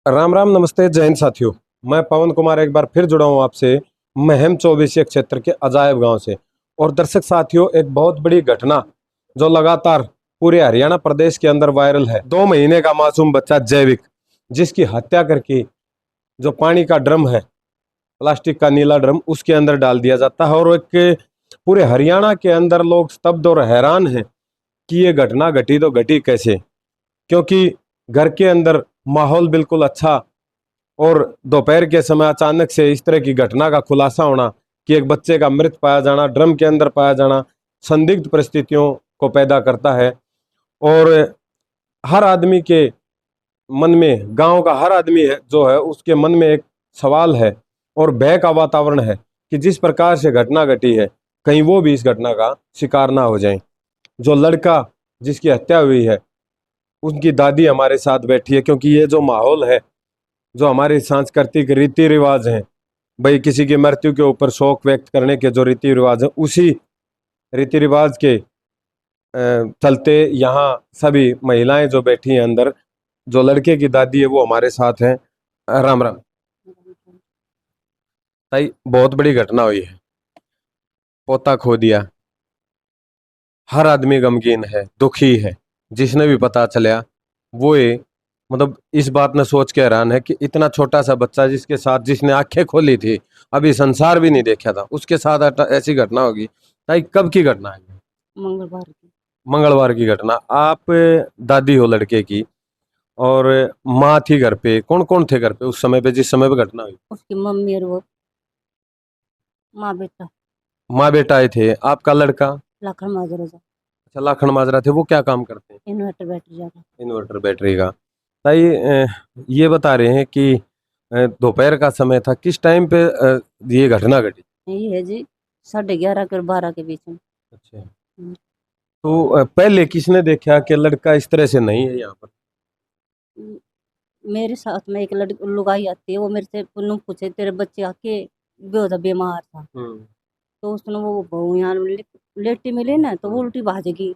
राम राम, नमस्ते, जय हिंद साथियों। मैं पवन कुमार एक बार फिर जुड़ा हूँ आपसे महम चौबीसिया क्षेत्र के अजायब गांव से। और दर्शक साथियों, एक बहुत बड़ी घटना जो लगातार पूरे हरियाणा प्रदेश के अंदर वायरल है। 2 महीने का मासूम बच्चा जैविक, जिसकी हत्या करके जो पानी का ड्रम है, प्लास्टिक का नीला ड्रम, उसके अंदर डाल दिया जाता है। और एक पूरे हरियाणा के अंदर लोग स्तब्ध और हैरान हैं कि ये घटना घटी तो घटी कैसे, क्योंकि घर के अंदर माहौल बिल्कुल अच्छा, और दोपहर के समय अचानक से इस तरह की घटना का खुलासा होना कि एक बच्चे का मृत पाया जाना, ड्रम के अंदर पाया जाना, संदिग्ध परिस्थितियों को पैदा करता है। और हर आदमी के मन में, गांव का हर आदमी है जो है, उसके मन में एक सवाल है और भय का वातावरण है कि जिस प्रकार से घटना घटी है, कहीं वो भी इस घटना का शिकार ना हो जाए। जो लड़का जिसकी हत्या हुई है, उनकी दादी हमारे साथ बैठी है, क्योंकि ये जो माहौल है, जो हमारे सांस्कृतिक रीति रिवाज हैं, भाई किसी की मृत्यु के ऊपर शोक व्यक्त करने के जो रीति रिवाज हैं, उसी रीति रिवाज के चलते यहाँ सभी महिलाएं जो बैठी हैं अंदर, जो लड़के की दादी है वो हमारे साथ हैं। राम राम ताई, बहुत बड़ी घटना हुई है, पोता खो दिया, हर आदमी गमगीन है, दुखी है। जिसने भी पता चला वो ये मतलब इस बात ने सोच के हैरान है कि इतना छोटा सा बच्चा जिसके साथ, जिसने आंखें खोली थी, अभी संसार भी नहीं देखा था, उसके साथ ऐसी घटना होगी। ताई, कब की घटना है? मंगलवार की। मंगलवार की घटना। आप दादी हो लड़के की, और माँ थी घर पे। कौन कौन थे घर पे उस समय पे, जिस समय पे घटना हुई? उसकी मम्मी और वो माँ बेटा माँ बेटा आए थे। आपका लड़का? लाखन माजरा जा अच्छा, लाखन माजरा थे। वो क्या काम करते हैं? इन्वर्टर बैटरी जाता। इन्वर्टर बैटरी का। ताई, ये बता रहे हैं कि दोपहर का समय था, किस टाइम पे ये घटना घटी? यही है जी, 11:30 और 12 के बीच में। अच्छा, हम्म, तो पहले किसने देखा कि लड़का इस तरह से नहीं है यहाँ पर? मेरे साथ में एक लुगाई आती है, वो मेरे से पुन्नू पूछे तेरे बच्चे आके बेहोदा बीमार था। हम्म। तो उसने वो बहू यहाँ लेटी मिली ना, तो वो उल्टी भाजेगी।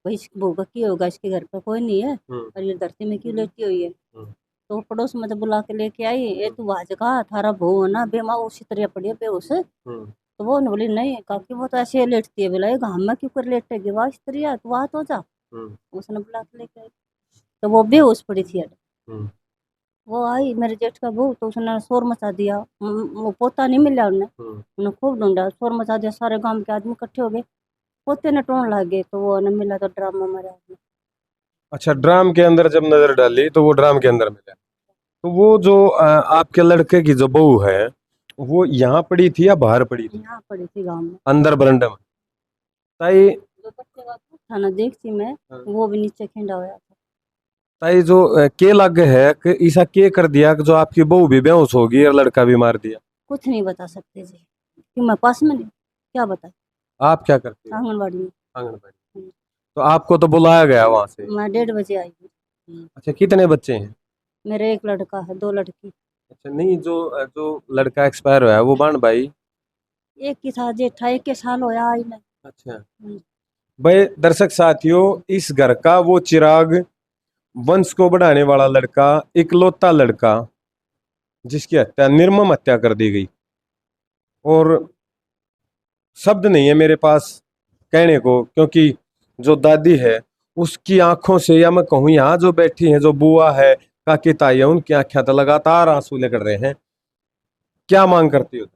भाई इसकी बहू का क्या होगा, इसके घर पे कोई नहीं है हम्म। और ये धरती में क्यों लेटी हुई है। हम्म। तो पड़ोस में तो बुला के लेके आई, ये तू भाजगा थारा बहू है ना बेमा, उसी तरह पड़ी है बेहोश। हम्म। तो वो ने बोली नहीं काकी, वो तो ऐसे ही लेटती है। बोला ये घाम में क्यों कर लेटेगी, वाह स्त्री है तू, आ तो जा। हम्म। उसने बुला के लेके आई, तो वो बेहोश पड़ी थी। हम्म। वो आई मेरे जेठ का बहू, तो उसने शोर मचा दिया। वो पोता नहीं मिला उन्हें। हम्म। उन्हें खूब ढूंढा, शोर मचा दिया, सारे गांव के आदमी इकट्ठे हो गए, पोते ने टोन लग गए, तो वो न मिला, तो ड्रामा मारे आदमी। अच्छा, ड्राम के अंदर जब नजर डाली तो वो ड्राम के अंदर मिला। तो वो जो आपके लड़के की जो बहू है, वो यहाँ पड़ी थी या बाहर पड़ी थी? यहाँ पड़ी थी गाँव में। अंदर बरंडे में। ताई, जो बच्चे का दूध था ना देखती मैं, हाँ। वो भी नीचे खिंडा हुआ था। ताई, जो के लग है कि ऐसा के कर दिया कि जो आपकी बहू भी बेहोश होगी और लड़का भी मार दिया? कुछ नहीं बता सकते जी, कि मैं पास में नहीं, क्या बताए। आप क्या करते हो? आंगनबाड़ी में। आंगनबाड़ी। तो आपको तो बुलाया गया वहां से? मैं 1:30 बजे आई हूँ। अच्छा, कितने बच्चे हैं? मेरे एक लड़का है, 2 लड़की। अच्छा, नहीं, जो जो लड़का एक्सपायर हुआ है वो बाण भाई? एक की था जेठा, एक के साल होया आई नहीं। अच्छा भाई, दर्शक साथियों, इस घर का वो चिराग, वंश को बढ़ाने वाला लड़का, इकलौता लड़का, जिसकी हत्या, निर्मम हत्या कर दी गई। और शब्द नहीं है मेरे पास कहने को, क्योंकि जो दादी है उसकी आंखों से, या मैं कहूँ यहाँ जो बैठी है, जो बुआ है, काकी ताई है, उनकी आंखें तो लगातार आंसू लेकर रहे हैं। क्या मांग करती हो?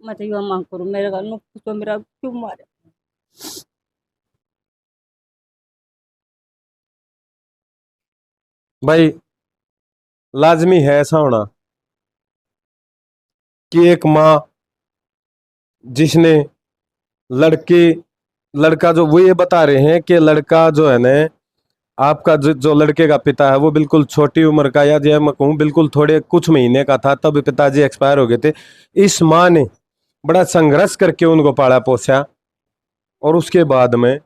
मैं तो यो मांग करूँ, मेरे घर में पूछो मेरा क्यों मारे। भाई, लाजमी है ऐसा होना कि एक माँ जिसने लड़के, लड़का, जो वो ये बता रहे हैं कि लड़का जो है ना, आपका जो लड़के का पिता है वो बिल्कुल छोटी उम्र का, या जो मैं कहूँ बिल्कुल थोड़े कुछ महीने का था तब पिताजी एक्सपायर हो गए थे। इस माँ ने बड़ा संघर्ष करके उनको पाला पोसा, और उसके बाद में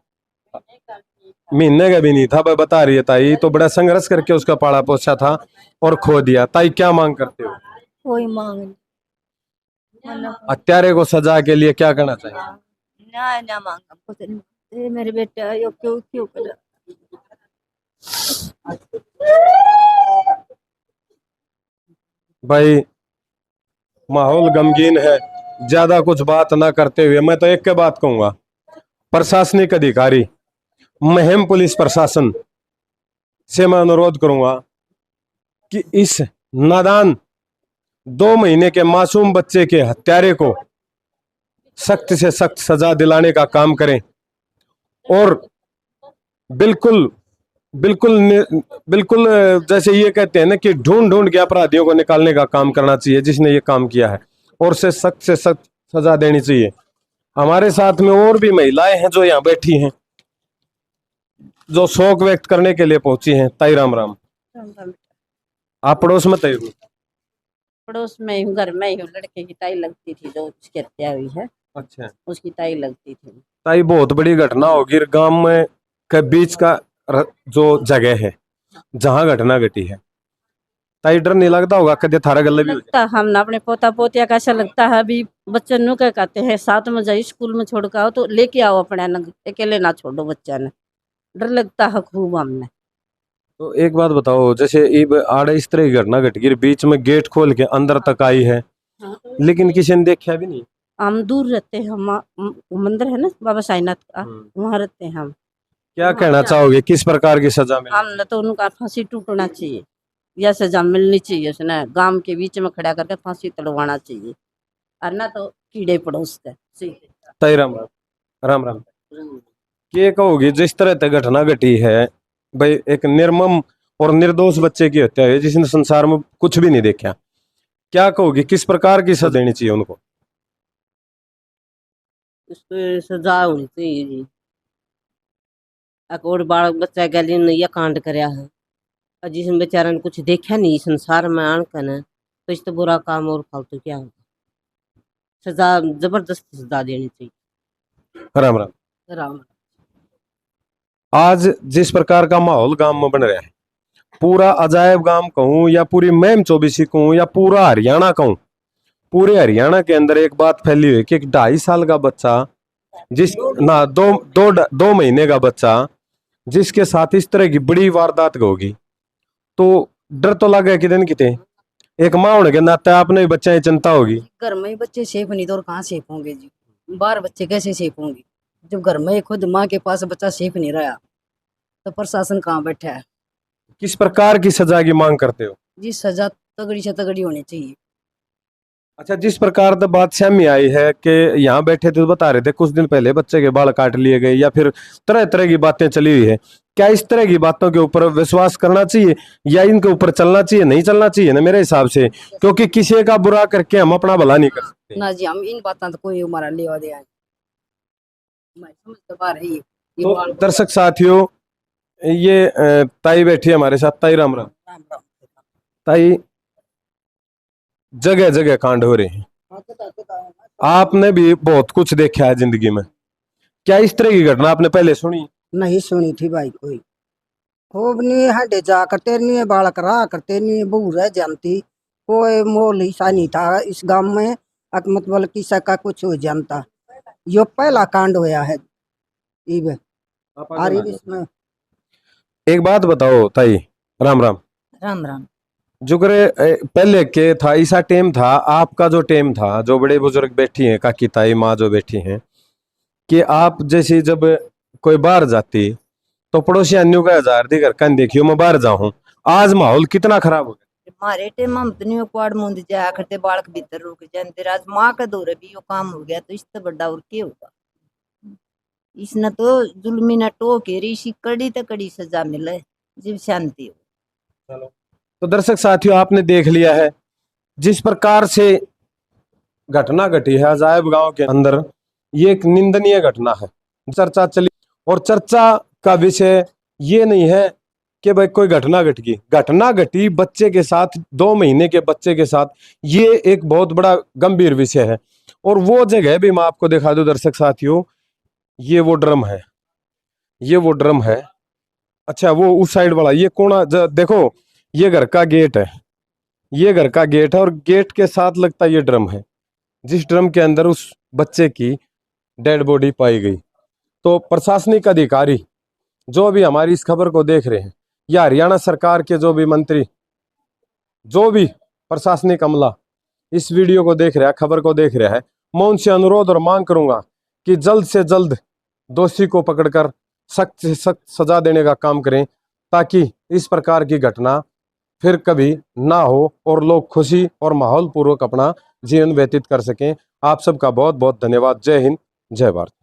महीने का भी नहीं था, वह बता रही है ताई, तो बड़ा संघर्ष करके उसका पाला पोसा था और खो दिया। ताई, क्या मांग करते हो? कोई मांग नहीं, हत्यारे को सजा के लिए क्या करना चाहिए? ना ना मांगा कुछ नहीं। ये मेरे बेटे यो क्यों क्यों कर। भाई माहौल गमगीन है। ज्यादा कुछ बात ना करते हुए मैं तो एक के बात कहूंगा, प्रशासनिक अधिकारी, महम पुलिस प्रशासन से मैं अनुरोध करूंगा कि इस नादान 2 महीने के मासूम बच्चे के हत्यारे को सख्त से सख्त सजा दिलाने का काम करें और बिल्कुल बिल्कुल बिल्कुल जैसे ये कहते हैं ना कि ढूंढ ढूंढ के अपराधियों को निकालने का काम करना चाहिए जिसने ये काम किया है, और से सख्त सजा देनी चाहिए। हमारे साथ में और भी महिलाएं हैं जो यहाँ बैठी हैं, जो शोक व्यक्त करने के लिए पहुंची हैं। ताई राम राम। आप पड़ोस में तय पड़ोस में ही हूँ, घर में ही हूँ। लड़के की ताई लगती थी जो उसकी हत्या हुई है, अच्छा उसकी ताई लगती थी। ताई बहुत बड़ी घटना होगी गांव में के बीच का जो जगह है जहां घटना घटी है। ताई डर नहीं लगता होगा कदे थारा गले भी हो लगता हम ना अपने पोता पोतिया का ऐसा लगता है। अभी बच्चे नु क्या कहते हैं, साथ में जाइए स्कूल में छोड़ के आओ तो लेके आओ अपने न, अकेले ना छोड़ो बच्चा ने। डर लगता है खूब हमने। तो एक बात बताओ, जैसे आड़े इस तरह की घटना घट गई, बीच में गेट खोल के अंदर तक आई है, लेकिन किसी ने देखा भी नहीं। हम दूर रहते हैं, हम मंदिर है ना बाबा साईनाथ का, वहाँ रहते हैं हम। क्या कहना चाहोगे, किस प्रकार की सजा मिली? हमने तो उनका फांसी टूटना चाहिए या सजा मिलनी चाहिए। उसने गांव के बीच में खड़ा करके फांसी तड़वाना चाहिए, और ना तो कीड़े पड़ोस के। ताई राम राम। राम राम। ये कहोगी जिस तरह से घटना घटी है भाई, एक निर्मम और निर्दोष बच्चे की हत्या है जिसने संसार में कुछ भी नहीं देखा, क्या कहोगी किस प्रकार की सजा देनी चाहिए उनको? उसको सजा होनी चाहिए जी। एक और बालक बच्चा गली ने यह कांड कराया है, और जिसने बेचारा ने कुछ देखा नहीं संसार में आन कर न, तो इससे बुरा काम और फालतू क्या होगा। सजा जबरदस्त सजा देनी चाहिए। राम राम। राम। आज जिस प्रकार का माहौल गांव में बन रहा है, पूरा अजायब गांव कहूं या पूरी महम चौबीसी कहूं या पूरा हरियाणा कहूं, पूरे हरियाणा के अंदर एक बात फैली हुई है कि एक 2.5 साल का बच्चा, जिस ना दो महीने का बच्चा जिसके साथ इस तरह की बड़ी वारदात होगी, तो डर तो लगे कि दिन कितने एक माँ होने के नाते आपने भी बच्चे की चिंता होगी। घर में ही बच्चे सेफ नहीं तो और कहाँ सेफ होंगे जी। बाहर बच्चे कैसे सेफ होंगे जब घर में ही खुद माँ के पास बच्चा सेफ नहीं रहा, तो प्रशासन कहाँ बैठा है? किस प्रकार की सजा की मांग करते हो? जी सजा तगड़ी से तगड़ी होनी चाहिए। अच्छा, जिस प्रकार तो बात सामने आई है कि यहाँ बैठे थे तो बता रहे थे कुछ दिन पहले बच्चे के बाल काट लिए गए या फिर तरह तरह की बातें चली हुई है, क्या इस तरह की बातों के ऊपर विश्वास करना चाहिए या इनके ऊपर चलना चाहिए? नहीं चलना चाहिए ना मेरे हिसाब से, क्योंकि किसी का बुरा करके हम अपना भला नहीं कर सकते ना जी, हम इन बातों तो कोई हमारा लेवा दे समझ तो पा रही है। तो दर्शक साथियों, ये ताई बैठी है हमारे साथ। ताई राम राम। राम राम। ताई, जगह जगह कांड हो रहे हैं, आपने भी बहुत कुछ देखा है जिंदगी में, क्या इस तरह की घटना आपने पहले सुनी? नहीं सुनी थी भाई कोई। खूब नहीं हटे जा करते नहीं है, बालक रहा करते नहीं है, बहू रह जानती, कोई मोल हिस्सा नहीं था इस गांव में। मतलब किसा का कुछ हो जानता, यो पहला कांड होया है इब। और इसमें एक बात बताओ ताई, राम राम। राम राम। जुगरे पहले के था ऐसा टेम था, आपका जो टेम था, जो बड़े बुजुर्ग बैठी हैं, काकी ताई माँ जो बैठी हैं, कि आप जैसे जब कोई बाहर जाती तो पड़ोसी अन्यों का 1000 दी घर कन देखियो मैं बाहर जाऊं, आज माहौल कितना खराब हो गया। हमारे टेम हम तो नहीं क्वाड मुंद जाया करते, बालक भीतर रुक जानते। आज माँ का दौरे भी यो काम हो गया, तो इससे बड़ा और क्या होगा। इसने तो जुल्मी न टोके ऋषि कड़ी तो कड़ी सजा मिले, जीव शांति हो। तो दर्शक साथियों, आपने देख लिया है जिस प्रकार से घटना घटी है अजायब गांव के अंदर, ये एक निंदनीय घटना है। चर्चा चली और चर्चा का विषय ये नहीं है कि भाई कोई घटना घट गई, घटना घटी बच्चे के साथ, 2 महीने के बच्चे के साथ, ये एक बहुत बड़ा गंभीर विषय है। और वो जगह भी मैं आपको दिखा दूं दर्शक साथियों, ये वो ड्रम है, ये वो ड्रम है। अच्छा, वो उस साइड वाला ये कोना देखो, ये घर का गेट है, ये घर का गेट है और गेट के साथ लगता ये ड्रम है, जिस ड्रम के अंदर उस बच्चे की डेड बॉडी पाई गई। तो प्रशासनिक अधिकारी जो भी हमारी इस खबर को देख रहे हैं, या हरियाणा सरकार के जो भी मंत्री, जो भी प्रशासनिक अमला इस वीडियो को देख रहा है, खबर को देख रहा है, मैं उनसे अनुरोध और मांग करूंगा कि जल्द से जल्द दोषी को पकड़कर सख्त से सख्त सजा देने का काम करें, ताकि इस प्रकार की घटना फिर कभी ना हो और लोग खुशी और माहौल पूर्वक अपना जीवन व्यतीत कर सकें। आप सबका बहुत बहुत धन्यवाद। जय हिंद, जय भारत।